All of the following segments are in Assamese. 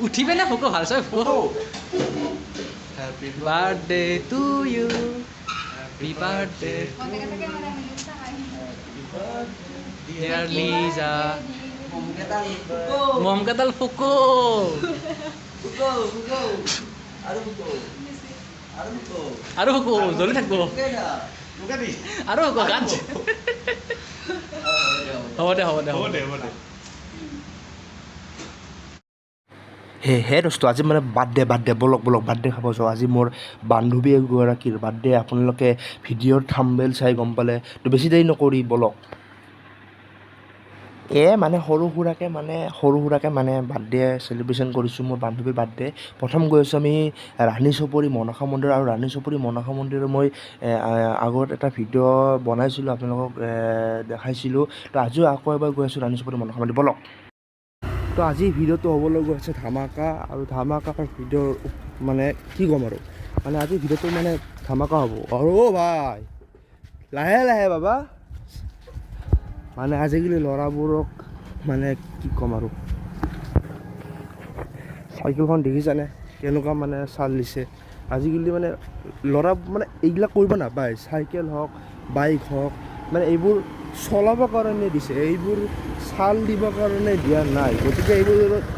উঠিবে না ফুকো ভাল চাই ফুকো happy birthday to you happy birthday dear Liza মমকেতাল ফুকো আৰু ফুকো জ্বলি থাকব আৰু ফুকো গান হ'ব দে হে দোস্ত আজি মানে বাৰ্থডে বলক বাৰ্থডে খাব যাওঁ আজি মোৰ বান্ধৱী এগৰাকীৰ বাৰ্থডে আপোনালোকে ভিডিঅ'ৰ থাম্বনেইল চাই গম পালে তো বেছি দেৰি নকৰি বলক মানে সৰু সুৰাকৈ মানে বাৰ্থডে চেলিব্ৰেশ্যন কৰিছোঁ মোৰ বান্ধৱীৰ বাৰ্থডে প্ৰথম গৈ আছোঁ আমি ৰাণী চপৰি মনসা মন্দিৰ আৰু ৰাণী চপৰি মনসা মন্দিৰৰ মই আগত এটা ভিডিঅ' বনাইছিলোঁ আপোনালোকক দেখাইছিলোঁ তো আজিও আকৌ এবাৰ গৈ আছোঁ ৰাণী চপৰি মনসা মন্দিৰ বলক তো আজি ভিডিঅ'টো হ'বলৈ গৈ আছে ধামাকা আৰু ধামাকাৰ ভিডিঅ'ৰ মানে কি ক'ম আৰু মানে আজি ভিডিঅ'টো মানে ধামাকা হ'ব আৰু ভাই লাহে বাবা মানে আজিকালি ল'ৰাবোৰক মানে কি ক'ম আৰু চাইকেলখন দেখিছানে কেনেকুৱা মানে চাল দিছে আজিকালি মানে ল'ৰা মানে এইবিলাক কৰিব নাপায় চাইকেল হওক বাইক হওক মানে এইবোৰ চলাবৰ কাৰণে দিছে এইবোৰ চাল দিবৰ কাৰণে দিয়া নাই গতিকে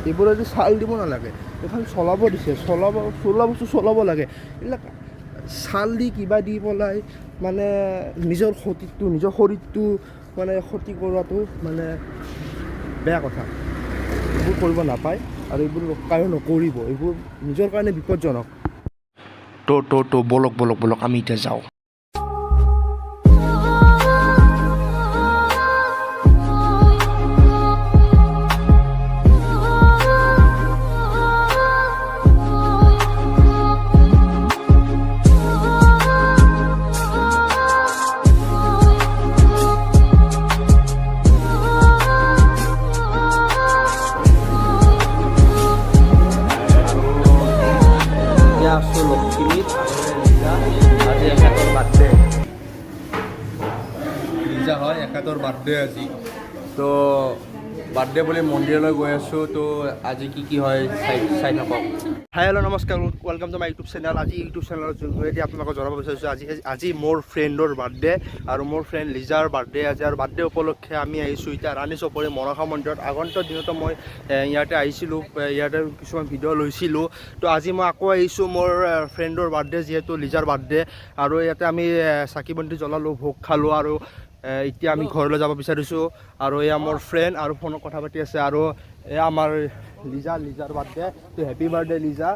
এইবোৰ যদি চাল দিব নালাগে এইখন চলাব দিছে চলোৱা বস্তু চলাব লাগে এইবিলাক চাল দি কিবা দি পেলাই মানে নিজৰ শৰীৰটো মানে ক্ষতি কৰাটো মানে বেয়া কথা এইবোৰ কৰিব নাপায় আৰু এইবোৰ কায়ো নকৰিব এইবোৰ নিজৰ কাৰণে বিপদজনক তো বলক আমি এতিয়া যাওঁ লিজা হয় এখেতৰ বাৰ্থডে আজি তো বাৰ্থডে বুলি মন্দিৰলৈ গৈ আছোঁ তো আজি কি হয় চাই থাকক হাই হেল্ল' নমস্কাৰ welcome to my YouTube channel আজি ইউটিউব চেনেলৰ যোগেদি আপোনালোকক জনাব বিচাৰিছোঁ আজি মোৰ ফ্ৰেণ্ডৰ বাৰ্থডে আৰু মোৰ ফ্ৰেণ্ড লিজাৰ বাৰ্থডে আজি আৰু বাৰ্থডে উপলক্ষে আমি আহিছোঁ এতিয়া ৰাণী চপৰি মনসা মন্দিৰত আগন্তুক দিনতো মই ইয়াতে আহিছিলোঁ ইয়াতে কিছুমান ভিডিঅ' লৈছিলোঁ তো আজি মই আকৌ আহিছোঁ মোৰ ফ্ৰেণ্ডৰ বাৰ্থডে যিহেতু লিজাৰ বাৰ্থডে আৰু ইয়াতে আমি চাকি বন্তি জ্বলালোঁ ভোগ খালোঁ আৰু এতিয়া আমি ঘৰলৈ যাব বিচাৰিছোঁ আৰু এয়া মোৰ ফ্ৰেণ্ড আৰু ফোনত কথা পাতি আছে আৰু এয়া আমাৰ লিজাৰ বাৰ্থডে তো হেপী বাৰ্থডে লিজা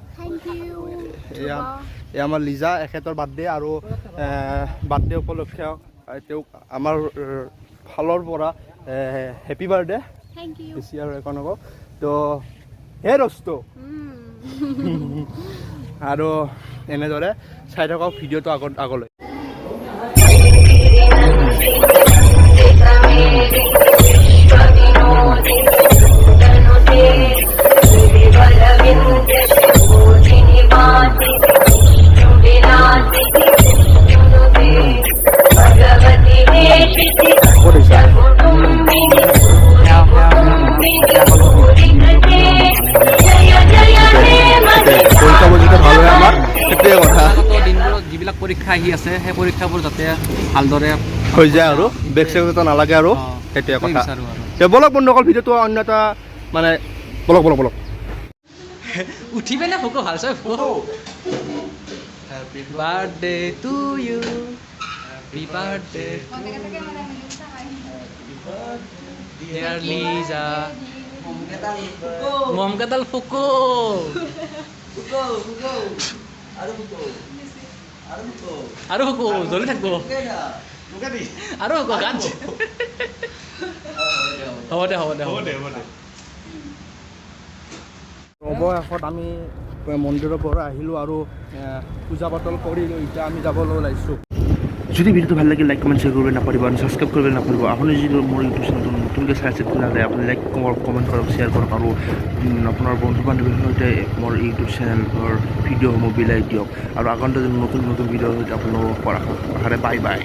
এয়া আমাৰ লিজা এখেতৰ বাৰ্থডে আৰু বাৰ্থডে উপলক্ষে তেওঁক আমাৰ ফালৰ পৰা হেপী বাৰ্থডে বেছি আৰু একো নকওঁ তো হে দোস্ত আৰু এনেদৰে চাই থাকক ভিডিঅ'টো আগলৈ যিবিলাক পৰীক্ষা আহি আছে সেই পৰীক্ষাবোৰ যাতে ভালদৰে হৈ যায় আৰু বেক চেক এটা নালাগে আৰু সেইটোৱে কথা বলক বন্ধুসকল ভিডিঅ'টো অন্য এটা মানে বলক উঠিবে না ফুকো ভাল চাই ফুকো happy birthday to you happy birthday dear Liza মমকেতাল ফুকো আৰু ফুকো জ্বলি থাকব আৰু ফুকো গান হ'ব দে অৱশেষত আমি মন্দিৰৰ পৰা আহিলোঁ আৰু পূজা পাতল কৰিলোঁ এতিয়া আমি যাবলৈ ওলাইছোঁ যদি ভিডিঅ'টো ভাল লাগিল লাইক কমেণ্ট শ্বেয়াৰ কৰিব নাপাহৰিব আৰু ছাবস্ক্ৰাইব কৰিব নাপাহৰিব আপুনি যদি মোৰ ইউটিউব চেনেলটো নতুনকৈ চাই আছে তেতিয়াহ'লে আপুনি লাইক কমেণ্ট কৰক শ্বেয়াৰ কৰক আৰু আপোনাৰ বন্ধু বান্ধৱীৰ সৈতে মোৰ ইউটিউব চেনেলৰ ভিডিঅ'সমূহ বিলাই দিয়ক আৰু আগন্তুক নতুন ভিডিঅ'ৰ সৈতে আপোনালোকক আশাৰে বাই